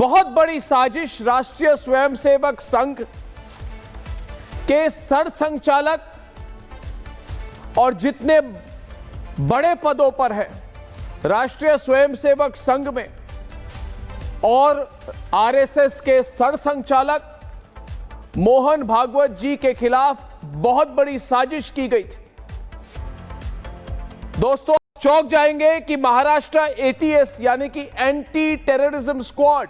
बहुत बड़ी साजिश राष्ट्रीय स्वयंसेवक संघ के सरसंघचालक और जितने बड़े पदों पर हैं राष्ट्रीय स्वयंसेवक संघ में और आरएसएस के सरसंघचालक मोहन भागवत जी के खिलाफ बहुत बड़ी साजिश की गई थी। दोस्तों, चौंक जाएंगे कि महाराष्ट्र एटीएस यानी कि एंटी टेररिज्म स्क्वाड,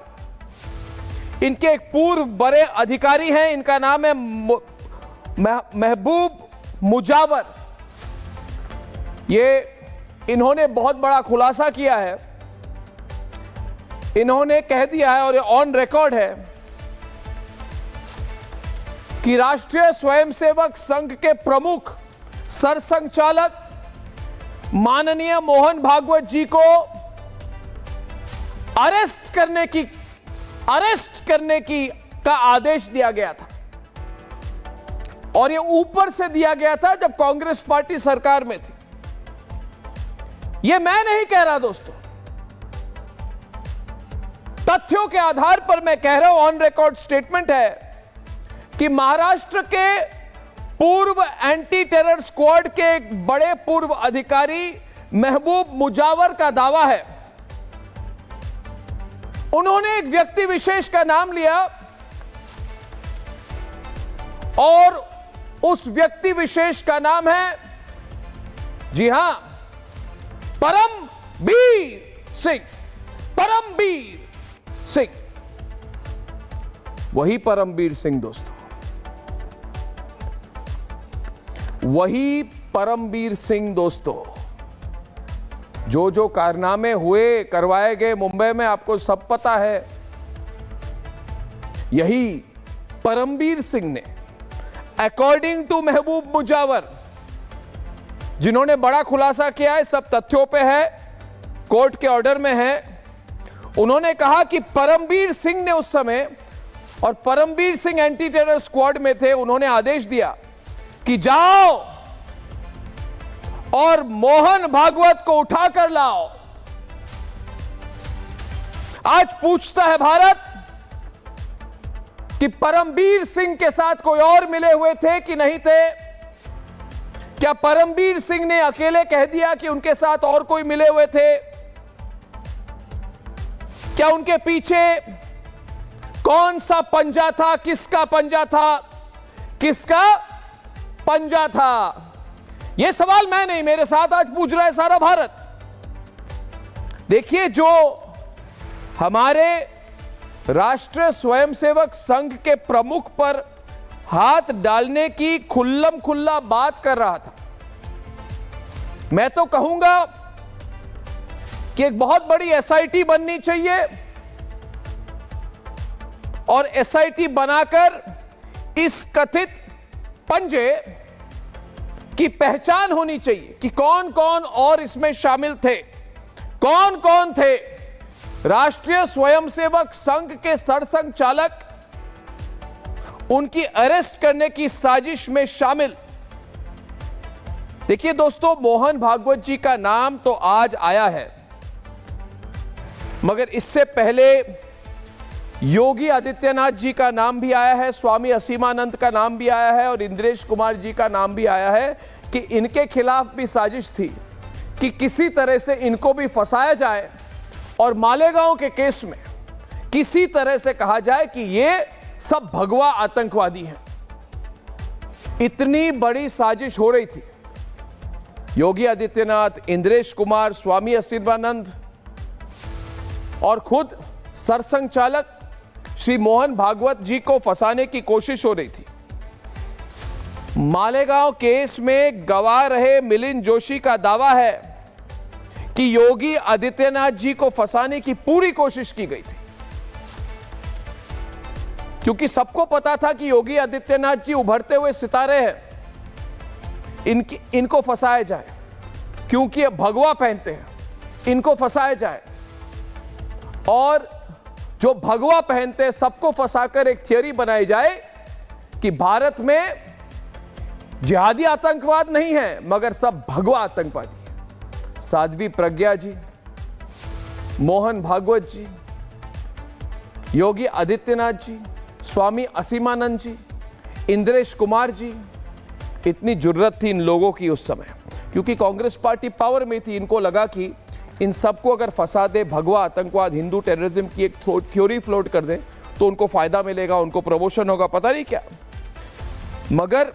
इनके एक पूर्व बड़े अधिकारी हैं, इनका नाम है महबूब मुजावर। इन्होंने बहुत बड़ा खुलासा किया है। इन्होंने कह दिया है और ये ऑन रिकॉर्ड है कि राष्ट्रीय स्वयंसेवक संघ के प्रमुख सरसंघचालक माननीय मोहन भागवत जी को अरेस्ट करने की का आदेश दिया गया था और यह ऊपर से दिया गया था जब कांग्रेस पार्टी सरकार में थी। यह मैं नहीं कह रहा दोस्तों, तथ्यों के आधार पर मैं कह रहा हूं, ऑन रिकॉर्ड स्टेटमेंट है कि महाराष्ट्र के पूर्व एंटी टेरर स्क्वाड के एक बड़े पूर्व अधिकारी महबूब मुजावर का दावा है। उन्होंने एक व्यक्ति विशेष का नाम लिया और उस व्यक्ति विशेष का नाम है, जी हां, परमबीर सिंह। परमबीर सिंह, वही परमबीर सिंह दोस्तों, वही परमबीर सिंह दोस्तों, जो कारनामे हुए करवाए गए मुंबई में, आपको सब पता है। यही परमबीर सिंह ने अकॉर्डिंग टू महबूब मुजावर, जिन्होंने बड़ा खुलासा किया है, सब तथ्यों पे है, कोर्ट के ऑर्डर में है, उन्होंने कहा कि परमबीर सिंह ने उस समय, और Parambir Singh anti terror squad में थे, उन्होंने आदेश दिया कि जाओ और मोहन भागवत को उठा कर लाओ। आज पूछता है भारत कि परमबीर सिंह के साथ कोई और मिले हुए थे कि नहीं थे? क्या परमबीर सिंह ने अकेले कह दिया कि उनके साथ और कोई मिले हुए थे? क्या उनके पीछे कौन सा पंजा था? किसका पंजा था? किसका पंजा था? यह सवाल मैं नहीं, मेरे साथ आज पूछ रहा है सारा भारत। देखिए, जो हमारे राष्ट्रीय स्वयंसेवक संघ के प्रमुख पर हाथ डालने की खुल्लम खुल्ला बात कर रहा था, मैं तो कहूंगा कि एक बहुत बड़ी एसआईटी बननी चाहिए और एसआईटी बनाकर इस कथित पंजे की पहचान होनी चाहिए कि कौन कौन और इसमें शामिल थे, कौन कौन थे राष्ट्रीय स्वयंसेवक संघ के सरसंघचालक उनकी अरेस्ट करने की साजिश में शामिल। देखिए दोस्तों, मोहन भागवत जी का नाम तो आज आया है, मगर इससे पहले योगी आदित्यनाथ जी का नाम भी आया है, स्वामी असीमानंद का नाम भी आया है और इंद्रेश कुमार जी का नाम भी आया है कि इनके खिलाफ भी साजिश थी कि किसी तरह से इनको भी फंसाया जाए और मालेगांव के केस में किसी तरह से कहा जाए कि ये सब भगवा आतंकवादी हैं। इतनी बड़ी साजिश हो रही थी। योगी आदित्यनाथ, इंद्रेश कुमार, स्वामी असीमानंद और खुद सरसंघचालक श्री मोहन भागवत जी को फंसाने की कोशिश हो रही थी। मालेगांव केस में गवाह रहे मिलिंद जोशी का दावा है कि योगी आदित्यनाथ जी को फंसाने की पूरी कोशिश की गई थी, क्योंकि सबको पता था कि योगी आदित्यनाथ जी उभरते हुए सितारे हैं, इनको फंसाया जाए, क्योंकि ये भगवा पहनते हैं, इनको फंसाया जाए। और जो भगवा पहनते हैं सबको फंसाकर एक थियरी बनाई जाए कि भारत में जिहादी आतंकवाद नहीं है, मगर सब भगवा आतंकवादी है। साध्वी प्रज्ञा जी, मोहन भागवत जी, योगी आदित्यनाथ जी, स्वामी असीमानंद जी, इंद्रेश कुमार जी, इतनी जुर्रत थी इन लोगों की उस समय, क्योंकि कांग्रेस पार्टी पावर में थी। इनको लगा कि इन सबको अगर फंसा दे, भगवा आतंकवाद, हिंदू टेररिज्म की एक थ्योरी फ्लोट कर दे तो उनको फायदा मिलेगा, उनको प्रमोशन होगा, पता नहीं क्या। मगर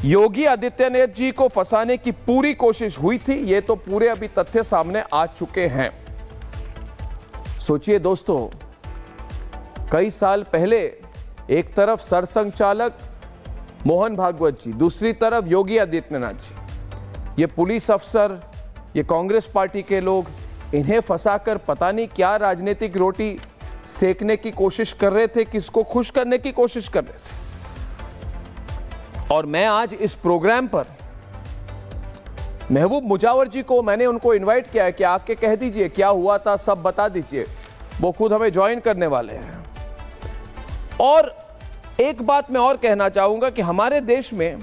योगी आदित्यनाथ जी को फंसाने की पूरी कोशिश हुई थी। ये तो पूरे अभी तथ्य सामने आ चुके हैं। सोचिए दोस्तों, कई साल पहले एक तरफ सरसंघचालक मोहन भागवत जी, दूसरी तरफ योगी आदित्यनाथ जी, ये पुलिस अफसर, ये कांग्रेस पार्टी के लोग, इन्हें फंसाकर पता नहीं क्या राजनीतिक रोटी सेकने की कोशिश कर रहे थे, किसको खुश करने की कोशिश कर रहे थे। और मैं आज इस प्रोग्राम पर महबूब मुजावर जी को, मैंने उनको इनवाइट किया है कि आके कह दीजिए क्या हुआ था, सब बता दीजिए। वो खुद हमें ज्वाइन करने वाले हैं। और एक बात मैं और कहना चाहूंगा कि हमारे देश में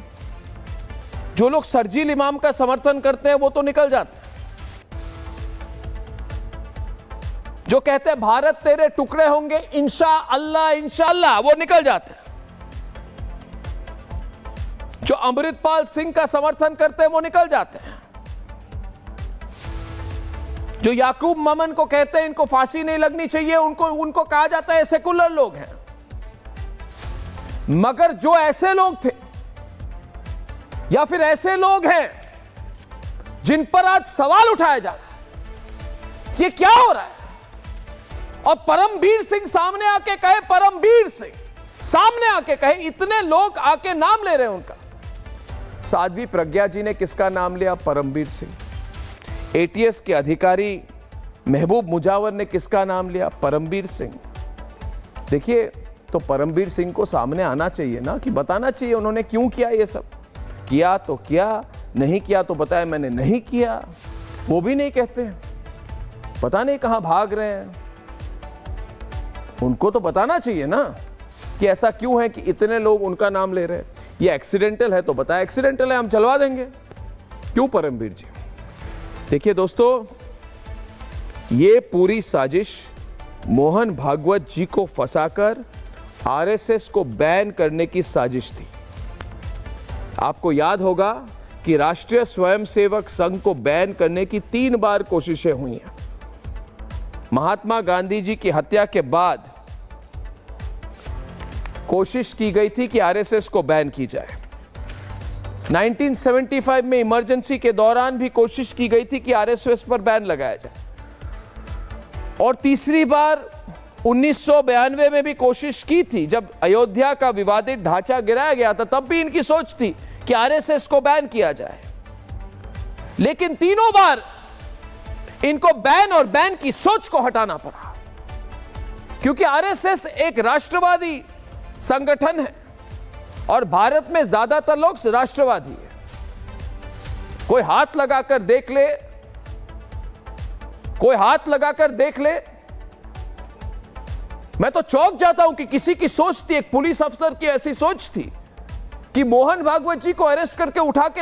जो लोग शरजील इमाम का समर्थन करते हैं वो तो निकल जाते हैं। जो कहते हैं भारत तेरे टुकड़े होंगे इंशाअल्लाह इंशाअल्लाह, वो निकल जाते हैं। जो अमृतपाल सिंह का समर्थन करते हैं वो निकल जाते हैं। जो याकूब मेमन को कहते हैं इनको फांसी नहीं लगनी चाहिए, उनको कहा जाता है सेकुलर लोग हैं। मगर जो ऐसे लोग थे या फिर ऐसे लोग हैं जिन पर आज सवाल उठाया जा रहा है, ये क्या हो रहा है, और परमवीर सिंह सामने आके कहे, परमवीर सिंह सामने आके कहे, इतने लोग आके नाम ले रहे हैं उनका। साध्वी प्रज्ञा जी ने किसका नाम लिया? परमवीर सिंह। एटीएस के अधिकारी महबूब मुजावर ने किसका नाम लिया? परमवीर सिंह। देखिए, तो परमवीर सिंह को सामने आना चाहिए ना, कि बताना चाहिए उन्होंने क्यों किया ये सब। किया तो किया, नहीं किया तो बताया मैंने नहीं किया, वो भी नहीं कहते हैं। पता नहीं कहां भाग रहे हैं। उनको तो बताना चाहिए ना कि ऐसा क्यों है कि इतने लोग उनका नाम ले रहे हैं। ये एक्सीडेंटल है तो बताया एक्सीडेंटल है, हम चलवा देंगे। क्यों परमवीर जी? देखिए दोस्तों, ये पूरी साजिश मोहन भागवत जी को फंसाकर आरएसएस को बैन करने की साजिश थी। आपको याद होगा कि राष्ट्रीय स्वयंसेवक संघ को बैन करने की 3 बार कोशिशें हुई हैं। महात्मा गांधी जी की हत्या के बाद कोशिश की गई थी कि आरएसएस को बैन की जाए। 1975 में इमरजेंसी के दौरान भी कोशिश की गई थी कि आरएसएस पर बैन लगाया जाए। और तीसरी बार 1992 में भी कोशिश की थी, जब अयोध्या का विवादित ढांचा गिराया गया था, तब भी इनकी सोच थी कि आरएसएस को बैन किया जाए। लेकिन तीनों बार इनको बैन और बैन की सोच को हटाना पड़ा, क्योंकि आरएसएस एक राष्ट्रवादी संगठन है और भारत में ज्यादातर लोग राष्ट्रवादी है। कोई हाथ लगाकर देख ले, कोई हाथ लगाकर देख ले, मैं तो चौंक जाता हूं कि किसी की सोच थी, एक पुलिस अफसर की ऐसी सोच थी कि मोहन भागवत जी को अरेस्ट करके उठा के ले